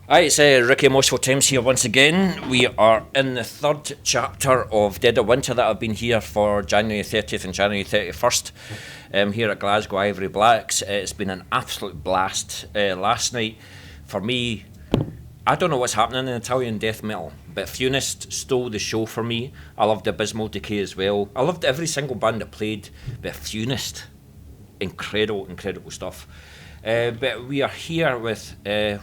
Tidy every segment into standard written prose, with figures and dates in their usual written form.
Hi, it's Ricky Moshville Times here once again. We are in the third chapter of Dead of Winter that I've been here for January 30th and January 31st here at Glasgow Ivory Blacks. It's been an absolute blast last night. For me, I don't know what's happening in Italian death metal, but Funist stole the show for me. I loved Abysmal Decay as well. I loved every single band that played, but Funist, incredible stuff. But we are here with,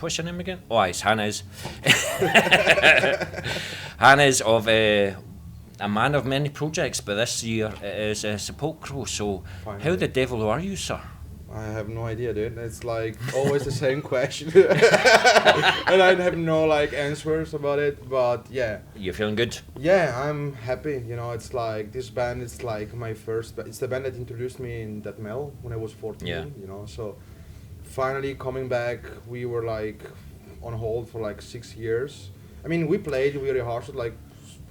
what's your name again? Oh, it's Hannah's. Hannah's of a man of many projects, but this year it is Sepolcro. So, Finally. how the devil are you, sir? I have no idea, dude. It's like always the same question, and I have no like answers about it. But yeah, You feeling good? yeah, I'm happy. You know, it's like this band. It's like my first. It's the band that introduced me in that metal when I was 14. Yeah. You know, so finally coming back, we were like on hold for like 6 years. I mean, we rehearsed like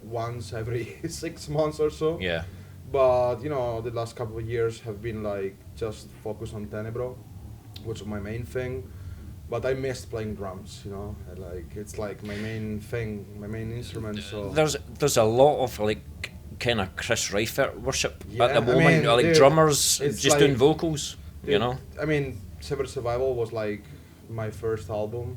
once every 6 months or so. Yeah. But you know, the last couple of years have been like just focus on Tenebro, which is my main thing. But I missed playing drums, you know. Like it's like my main thing, my main instrument. So There's a lot of like kind of Chris Reifert worship Yeah, at the I moment, mean, like dude, drummers it's just like- doing vocals, you Dude, know. I mean, Severed Survival was like my first album.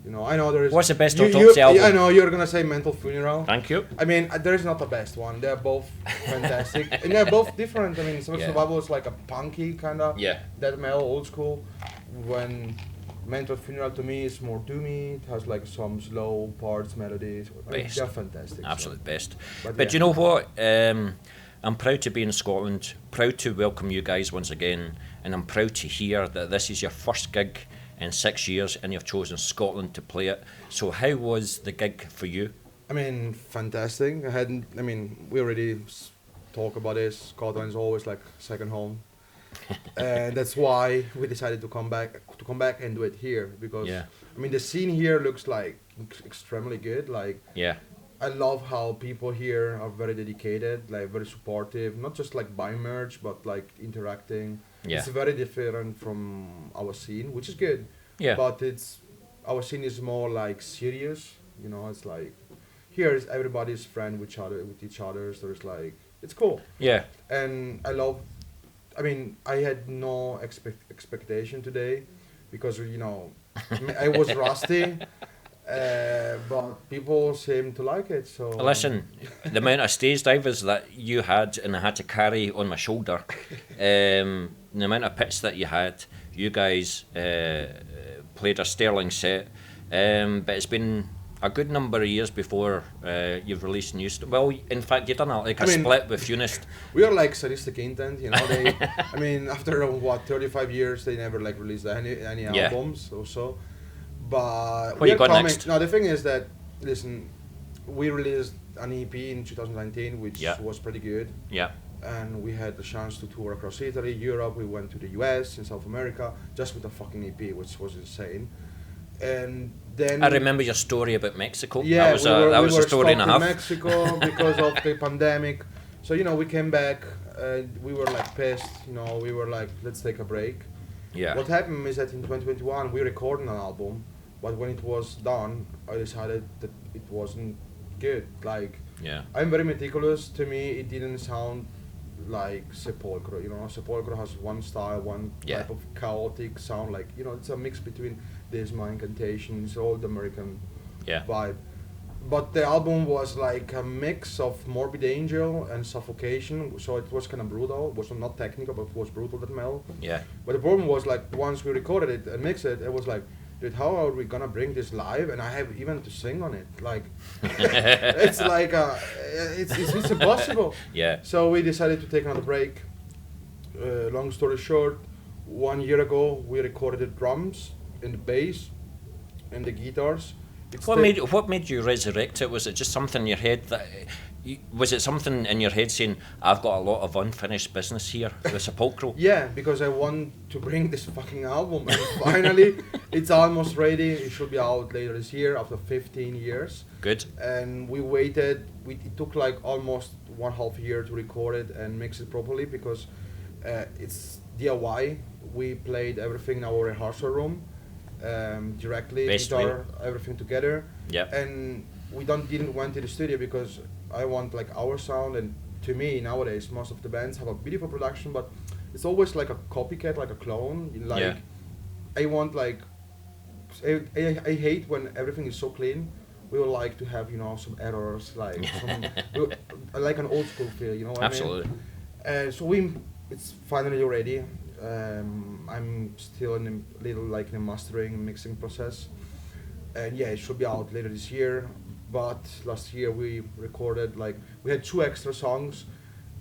You know, I know there is. What's the best you, Autopsy album? Yeah, I know you're gonna say Mental Funeral. Thank you. I mean, there is not the best one. They're both fantastic, and they're both different. I mean, Severed Yeah. Survival is like a punky kind of Yeah. death metal, old school. When Mental Funeral to me is more doomy. It has like some slow parts, melodies. I mean, Best. they're fantastic. so. Absolute best. But But yeah. you know what? I'm proud to be in Scotland, proud to welcome you guys once again, and I'm proud to hear that this is your first gig in 6 years and you've chosen Scotland to play it. So how was the gig for you? I mean, fantastic. We already talk about this. Scotland is always like second home, and that's why we decided to come back and do it here because Yeah. I mean the scene here looks like extremely good. Like Yeah, I love how people here are very dedicated, like very supportive. Not just like buying merch, but like interacting. yeah, It's very different from our scene, which is good. yeah, But our scene is more like serious. You know, it's like here is everybody's friend with each other. So it's like it's cool, yeah. and I love. I mean, I had no expectation today, because you know, I was rusty, but people seem to like it. So Listen, the amount of stage divers that you had and I had to carry on my shoulder, the amount of pits that you had, you guys played a sterling set, but it's been a good number of years before you've released new stuff. Well, in fact, you've done a split with Funist. we are like Sadistic Intent, you know. They, I mean, after 35 years, they never like released any Yeah. albums or so. But What we you are got coming. next? No, the thing is that listen, we released an EP in 2019, which Yeah. was pretty good, Yeah, and we had the chance to tour across Italy, Europe. We went to the US and South America just with a fucking EP, which was insane. And then I remember your story about Mexico. yeah, that was that was a story and a half. in Mexico because of the pandemic. So you know, we came back. We were like pissed. You know, we were like, let's take a break. Yeah, What happened is that in 2021 we recorded an album, but when it was done, I decided that it wasn't good. Like yeah, I'm very meticulous. To me, it didn't sound like Sepolcro. You know, Sepolcro has one style, one Yeah. type of chaotic sound. Like you know, it's a mix between Disma, Incantations, old American yeah, vibe. But the album was like a mix of Morbid Angel and Suffocation, so it was kind of brutal. It was not technical, but it was brutal, that metal. yeah, But the problem was like once we recorded it and mixed it, it was like, dude, how are we gonna bring this live? And I have even to sing on it. Like, it's like it's impossible. yeah. So we decided to take another break. Long story short, 1 year ago we recorded the drums and the bass and the guitars. It's What made you resurrect it? Was it just something in your head that? Was it something in your head saying, "I've got a lot of unfinished business here with Sepolcro"? Yeah, because I want to bring this fucking album, and finally, it's almost ready. It should be out later this year after 15 years. Good. And we waited. It took like almost 1.5 year to record it and mix it properly because it's DIY. We played everything in our rehearsal room, directly, Best guitar, everything together. Yeah. And we didn't went to the studio because I want like our sound, and to me nowadays most of the bands have a beautiful production, but it's always like a copycat, like a clone. Like Yeah. I want like I hate when everything is so clean. We would like to have some errors, like like an old school feel. You know what Absolutely. I mean? So it's finally ready. I'm still in a little like in a mastering and mixing process, and yeah, it should be out later this year. But last year we recorded we had 2 extra songs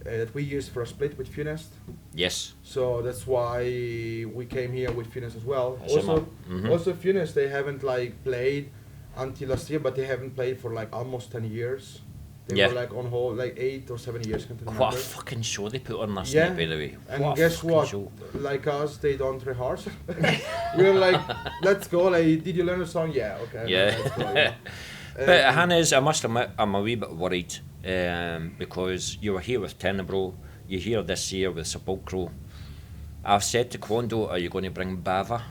that we used for a split with Funest. Yes. So that's why we came here with Funest as well. Mhm. Also Funest, they haven't played until last year, but they haven't played for almost 10 years. They were on hold 8 or 7 years. Can't remember. What a fucking show they put on last Yeah. night, by the way. And What a guess fucking what? show. Like us, they don't rehearse. We were like, let's go. Like, did you learn a song? Yeah, okay. Yeah. Let's go, yeah. But Hannes, I must admit, I'm a wee bit worried because you were here with Tenebro, you're here this year with Sepolcro. I've said to Quando, are you going to bring Bava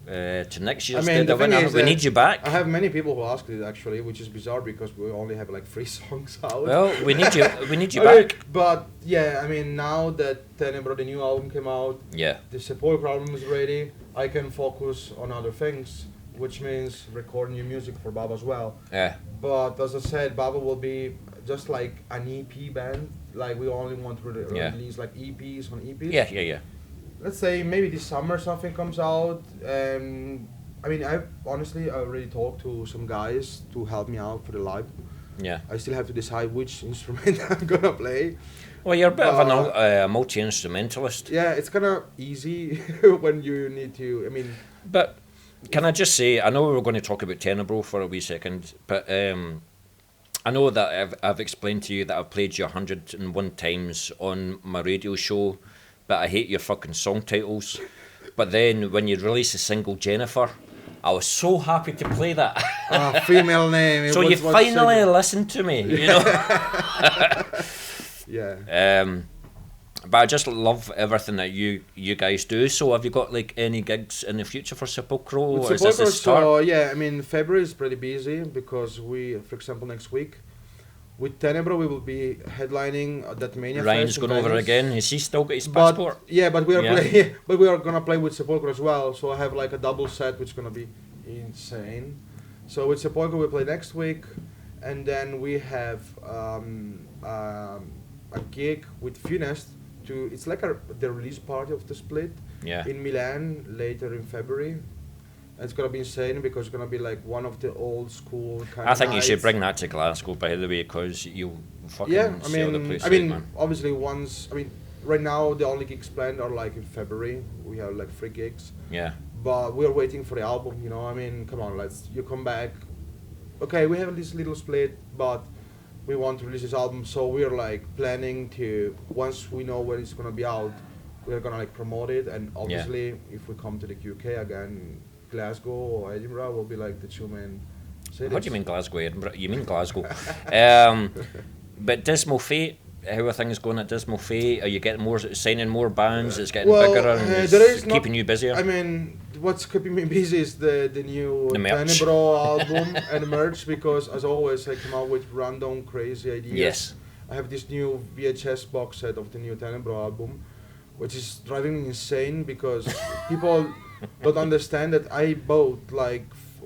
to next year's Dead the of thing Winter? is We that need you back. I have many people who ask it actually, which is bizarre because we only have 3 songs out. Well, we need you. We need you Okay, back. But yeah, now that Tenebro, the new album came out, Yeah. the Sepolcro album is ready, I can focus on other things, which means record new music for Baba as well. Yeah. But as I said, Baba will be just like an EP band. Like we only want to release EPs on EPs. Yeah. Let's say maybe this summer something comes out. I've honestly already talked to some guys to help me out for the live. Yeah. I still have to decide which instrument I'm gonna play. Well, you're a bit of a multi-instrumentalist. Yeah, it's kind of easy when you need to. But can I just say, I know we were going to talk about Tenebro for a wee second, but I know that I've explained to you that I've played you 101 times on my radio show, but I hate your fucking song titles. But then when you release the single Jennifer, I was so happy to play that. Female name. So you finally listened to me, you know? Yeah. But I just love everything that you guys do. So have you got any gigs in the future for Sepolcro? With Is this the Sepolcro, start? so yeah, February is pretty busy because for example, next week with Tenebro we will be headlining that Mania Ryan's Fest. going over Venice. again. Has he still got his passport? But we are Yeah. but we are gonna play with Sepolcro as well. So I have a double set, which is gonna be insane. So with Sepolcro we play next week, and then we have a gig with Funest. It's like the release party of the split in Milan later in February. And it's gonna be insane because it's gonna be one of the old school kind I of think you should nights. bring that to Glasgow, by the way, because you'll fucking sell the place out, man. Obviously right now the only gigs planned are in February. We have 3 gigs. Yeah. But we're waiting for the album, come on, you come back. Okay, we have this little split, but we want to release this album, so we're planning to, once we know when it's gonna be out, we're gonna promote it, and obviously if we come to the UK again, Glasgow or Edinburgh will be the 2 main cities. What do you mean Glasgow, Edinburgh? You mean Glasgow. But Dismal Fate, how are things going at Dismal Fate? Are you getting signing more bands? It's getting bigger and it's keeping you busier? What's keeping me busy is the new merch. Tenebro album and merch, because as always I come out with random crazy ideas. Yes. I have this new VHS box set of the new Tenebro album, which is driving me insane because people don't understand that I bought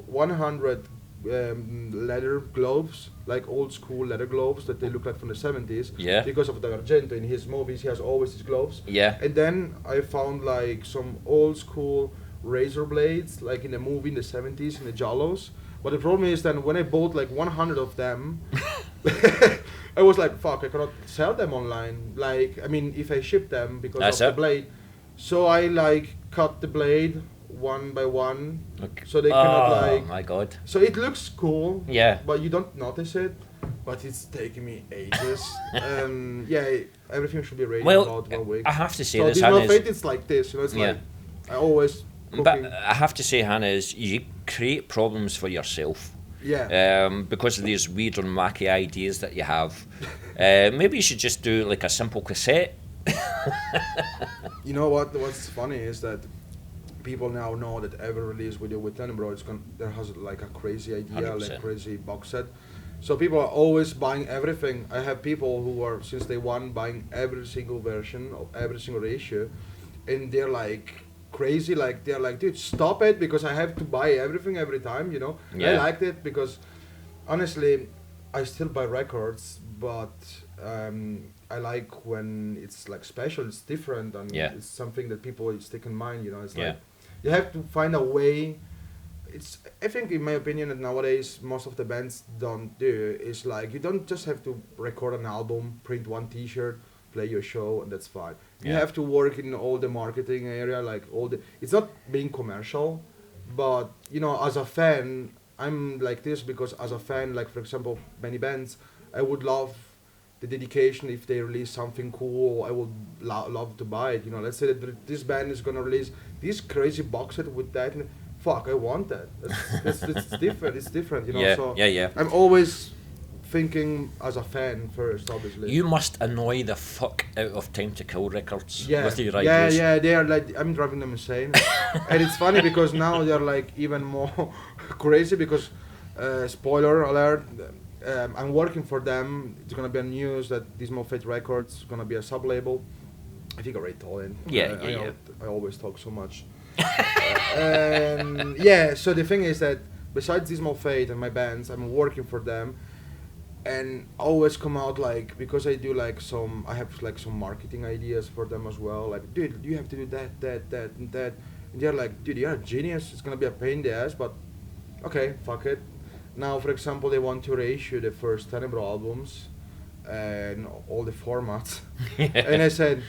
100 leather gloves, old school leather gloves that they look like from the 70s. Yeah. Because of the Argento in his movies, he has always his gloves. Yeah. And then I found some old school razor blades, in the movie in the 70s in the Giallos. But the problem is then when I bought 100 of them, I was fuck, I cannot sell them online. If I ship them because That's of it. the blade. So I cut the blade one by one, Okay. so they cannot Oh my god. So it looks cool. Yeah. But you don't notice it. But it's taking me ages. Yeah, everything should be ready in Well, about 1 week. I have to say so this, Dismal Hannes. Fate, it's like this. It's Yeah. I always cooking. But I have to say, Hannes, you create problems for yourself. Yeah. Because of these weird and wacky ideas that you have. Maybe you should just do a simple cassette. You know what? What's funny is that people now know that every release we do with Tenebro, there has like a crazy idea, 100%. like crazy box set. So people are always buying everything. I have people who are since day one buying every single version of every single reissue, and they're like crazy. Like they're like, dude, stop it because I have to buy everything every time. You know, Yeah. I liked it because honestly, I still buy records, but I like when it's like special. It's different, and Yeah. it's something that people stick in mind. You know, it's Yeah. like you have to find a way. I think in my opinion that nowadays most of the bands don't do is like you don't just have to record an album, print one T-shirt, play your show, and that's fine. You Yeah. have to work in all the marketing area, like it's not being commercial, but you know, as a fan, I'm like this because as a fan, like for example, many bands, I would love the dedication if they release something cool. I would love to buy it. You know, let's say that this band is gonna release this crazy box set with that. Fuck, I want that. It's different. It's different, you know. Yeah, So yeah. I'm always thinking as a fan first, obviously. You must annoy the fuck out of Time to Kill records Yeah, with your yeah, ideas. yeah. They are like I'm driving them insane, and it's funny because now they're like even more crazy because, spoiler alert, I'm working for them. It's gonna be on news that Dismal Fate Records is gonna be a sub label. I think I already told him. Yeah, I always talk so much. Yeah, so the thing is that besides Dismal Fate and my bands, I'm working for them, and always come out like because I do like I have like some marketing ideas for them as well. Like, dude, you have to do that, and that, and they're like, dude, you're a genius. It's gonna be a pain in the ass, but okay, fuck it. Now, for example, they want to reissue the first Tenebro albums and all the formats, and I said,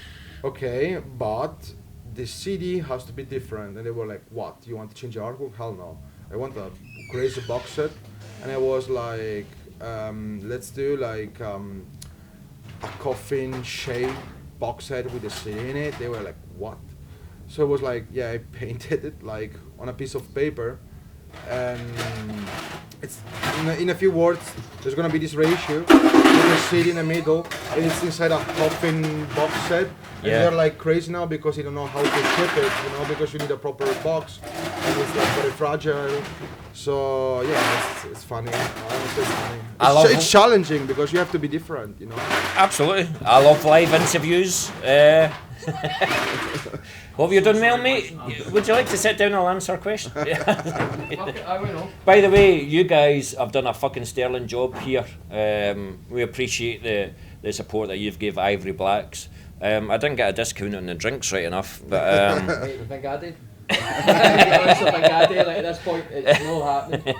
okay, but the CD has to be different. And they were like, what? You want to change the artwork? Hell no. I want a crazy box set. And I was like, let's do like a coffin shaped box set with a CD in it. They were like, what? So it was like, yeah, I painted it like on a piece of paper. And it's in a few words, there's gonna be this ratio with a CD in the middle, and it's inside a coffin box set. And Yeah. they're like crazy now because you don't know how to ship it, you know, because you need a proper box, and it's like very fragile. So yeah, it's funny. Honestly, it's funny. It's challenging because you have to be different, you know. Absolutely. I love live interviews. What have you done, Mel, mate? Would you like to sit down and answer a question? By the way, you guys have done a fucking sterling job here. We appreciate the support that you've gave Ivory Blacks. I didn't get a discount on the drinks right enough, but Mate, I think I did. I think I did. Like, at this point, it's not happening.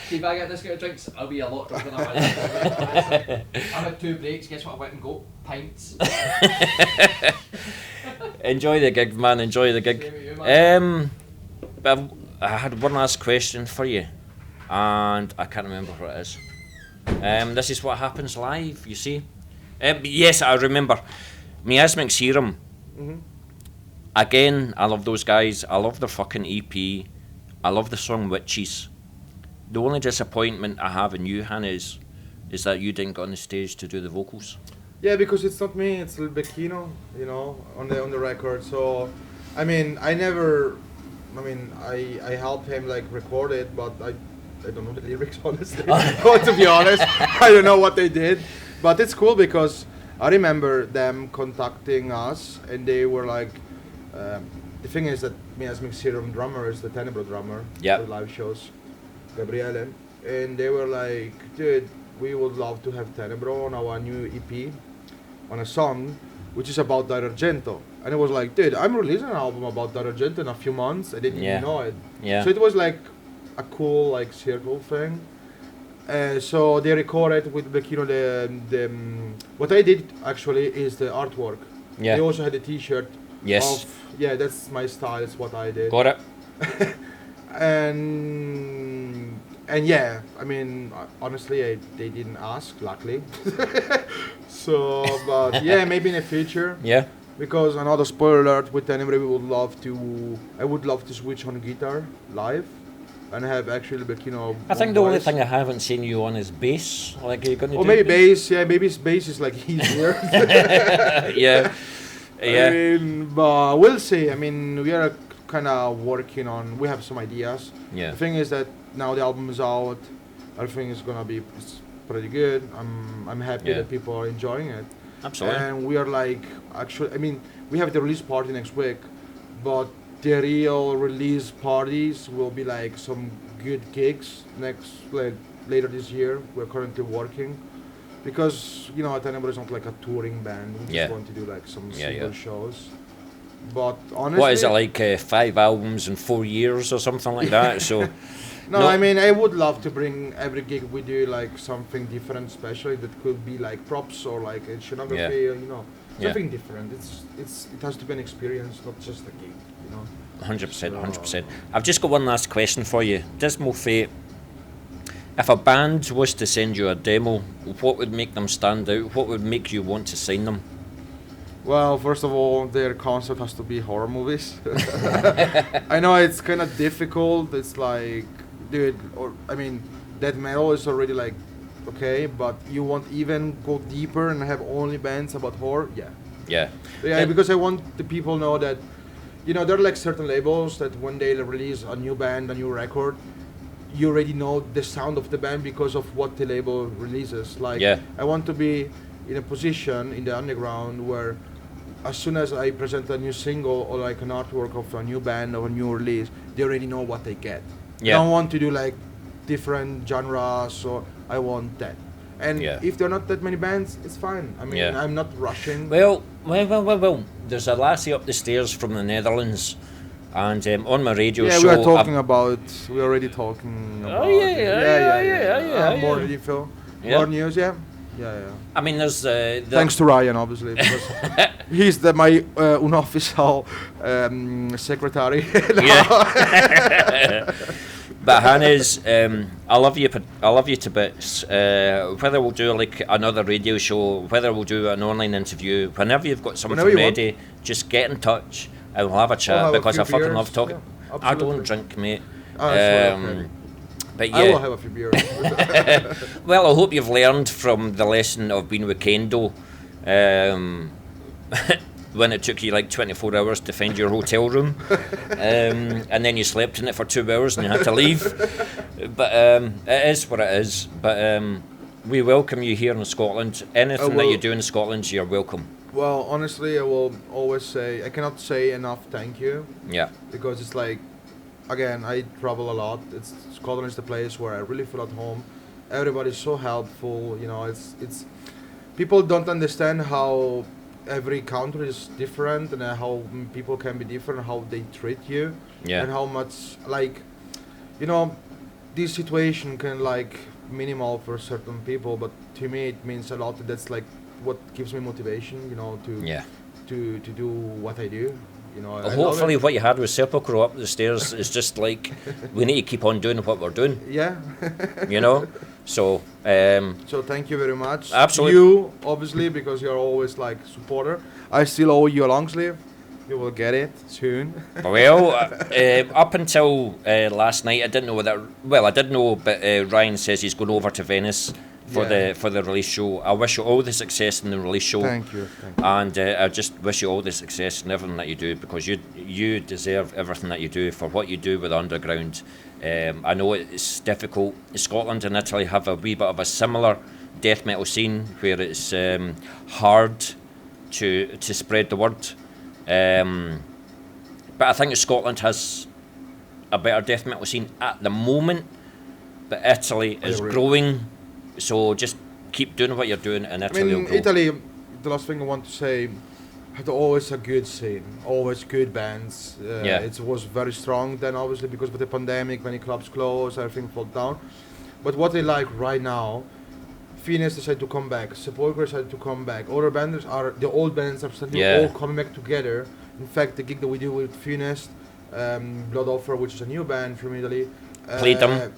See, if I get discounted drinks, I'll be a lot drunker than I am. I've had 2 breaks, guess what I went and got? Pints. enjoy the gig, man. Enjoy the gig. Same with you, man. But I had one last question for you, and I can't remember what it is. This is what happens live, you see. Yes, I remember. Miasmic Serum. Mhm. Again, I love those guys. I love their fucking EP. I love the song Witches. The only disappointment I have in you, Hannah, is that you didn't go on the stage to do the vocals. Yeah, because it's not me, it's Lil Becchino, you know, on the record. So, I mean, I helped him like record it, but I don't know the lyrics honestly. To be honest, I don't know what they did, but it's cool because I remember them contacting us, and they were like, the thing is that Miasmic Serum drummer is the Tenebro drummer Yep. for live shows, Gabriele, and they were like, dude, we would love to have Tenebro on our new EP, on a song which is about D'Argento. And it was like, dude, I'm releasing an album about D'Argento in a few months. I didn't Yeah. even know it. Yeah. So it was like a cool like circle thing. So they recorded with Becchino what I did actually is the artwork. Yeah. They also had a T-shirt. Yes. Yeah, that's my style. It's what I did. Got it. And yeah, I mean, honestly, they didn't ask, luckily. So, but yeah, maybe in the future. Yeah. Because another spoiler alert with Tenebro, I would love to switch on guitar live, and have actually Becchino. I think the only thing I haven't seen you on is bass. Like, are you going to Or do maybe bass. Yeah, maybe bass is like easier. Yeah. I mean, but we'll see. I mean, we are kind of working on. We have some ideas. Yeah. The thing is that now the album is out. Everything is gonna be it's pretty good. I'm happy Yeah. that people are enjoying it. Absolutely. And we are like actually. I mean, we have the release party next week, but the real release parties will be like some good gigs later this year. We're currently working. Because Tenebro is not like a touring band. We Yeah. just want to do like some Yeah, single yeah. shows. But honestly, What is it like? 5 albums in 4 years or something like that? So. No, I mean I would love to bring every gig we do like something different, especially that could be like props or like a scenography, or, something different. It has to be an experience, not just a gig. 100%, 100%. I've just got one last question for you. Dismal Fate, if a band was to send you a demo, what would make them stand out? What would make you want to sign them? Well, first of all, their concept has to be horror movies. I know it's kind of difficult. It's like, dude, death metal is already like, okay, but you want even go deeper and have only bands about horror? Yeah. Yeah, because I want the people know that, there are like certain labels that when they release a new band, a new record, you already know the sound of the band because of what the label releases. Like, I want to be in a position in the underground where as soon as I present a new single or like an artwork of a new band or a new release, they already know what they get. I don't want to do like different genres, so I want that. And if there are not that many bands, it's fine. I mean, I'm not rushing. Well. There's a lassie up the stairs from the Netherlands, and on my radio show. Yeah, we're already talking about. More info, more news. Yeah. I mean, there's. Thanks to Ryan, obviously, because he's my unofficial secretary. But Hannes, I love you to bits. Whether we'll do like another radio show, whether we'll do an online interview, whenever you've got something ready, just get in touch and we'll have a chat because I fucking love talking. Yeah, I don't drink, mate. But yeah, I will have a few beers. Well, I hope you've learned from the lesson of being with Kendo. When it took you like 24 hours to find your hotel room, and then you slept in it for 2 hours and you had to leave. But it is what it is. But we welcome you here in Scotland. Anything that you do in Scotland, you're welcome. Well, honestly, I will always say, I cannot say enough thank you. Yeah. Because it's like, again, I travel a lot. Scotland is the place where I really feel at home. Everybody's so helpful. It's people don't understand how every country is different and how people can be different, how they treat you, and how much this situation can like minimal for certain people, but to me it means a lot. That's like what gives me motivation, to do what I do. Hopefully what you had with Sepolcro up the stairs is just like we need to keep on doing what we're doing. Yeah. So so thank you very much. Absolutely. You obviously, because you're always like supporter. I still owe you a long sleeve. You will get it soon. Well, up until last night, I didn't know whether. Well, I did know, but Ryan says he's going over to Venice for the release show. I wish you all the success in the release show. Thank you. And I just wish you all the success in everything that you do, because you deserve everything that you do for what you do with Underground. I know it's difficult. Scotland and Italy have a wee bit of a similar death metal scene where it's hard to spread the word. But I think Scotland has a better death metal scene at the moment, but Italy is growing. So just keep doing what you're doing, and Italy will grow. Italy, the last thing I want to say, had always a good scene, always good bands. It was very strong then, obviously, because of the pandemic, many clubs closed, everything fell down. But what I like right now, Phoenix decided to come back, Sepolcro decided to come back, the old bands are starting all coming back together. In fact, the gig that we do with Phoenix, Blood Offer, which is a new band from Italy, played them.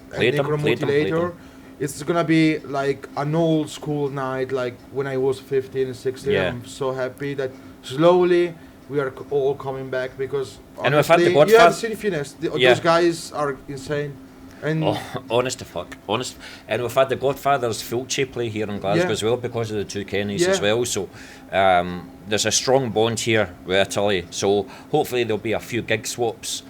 It's gonna be like an old school night, like when I was 15 and 16. I'm so happy that slowly we are all coming back, because honestly, you have seen Phoenix. Those guys are insane. And Honest to fuck, honest. And we've had the Godfathers Fulci play here in Glasgow Yeah. as well because of the two Kennys Yeah. as well. So there's a strong bond here with Italy. So hopefully there'll be a few gig swaps.